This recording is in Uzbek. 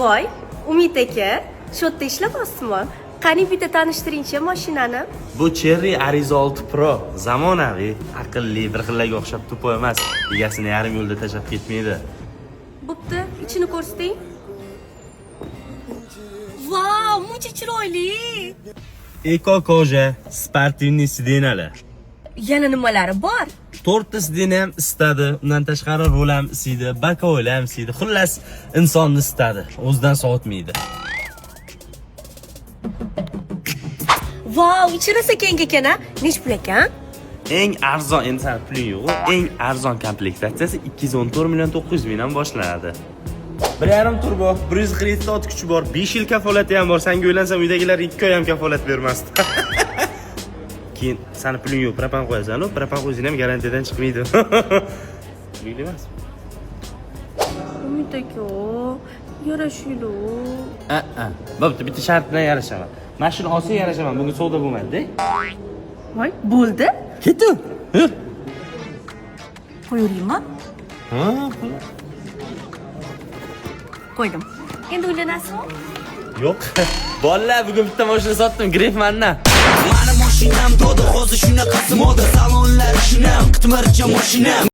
Voy, Umid aka, shu yerda ishlayapsizmi? Qani bitta tanishtiringchi mashinani. Bu Cherry Ariza 6 Pro zamonaviy, aqlli, bir xillarga o'xshab to'po emas. Egasini yarim yo'lda tashlab ketmaydi. Bo'pti, ichini ko'rsating. Vau, muncha chiroyli. Eko koja, sportivniy sidenalar. Yana nimalari bor? 4 ta sidena ham istadi, undan tashqari rul ham isiydi, bakovlar ham isiydi. Xullas, insonni istadi, o'zidan sovutmaydi. Vau, ichi rosa keng ekan-a. Nech pul ekan? Eng arzon, endi sal puling yo'q. Eng arzon komplektatsiyasi 214 million 900 mingdan boshlanadi. 1.5 turbo, 147 ot kuchi bor, 5 yil kafolati ham bor. Senga o'ylansam uydagilar 2 oy ham kafolat bermasdi. Keyin sani puling yo'q, propan qo'yasan-ku, propan qo'ysang ham garantiyadan chiqmaydi. Pulingli emas. Umid aka, yarashiydi. Bo'pti, bitta shart bilan yarashaman. Mashina olsa yarashaman, bunga savdo bo'lmaydi-da. Voy, bo'ldi. Keting. Yur. Qo'yuraymi? Ha, Qo'ydim. Endi uylanasizmi? yo'q. Bolalar, bugun bitta mashina sotdim, Grefmandan. Mani mashinam to'da hozir shunaqasi moda salonlar shinam qitmircha mashinam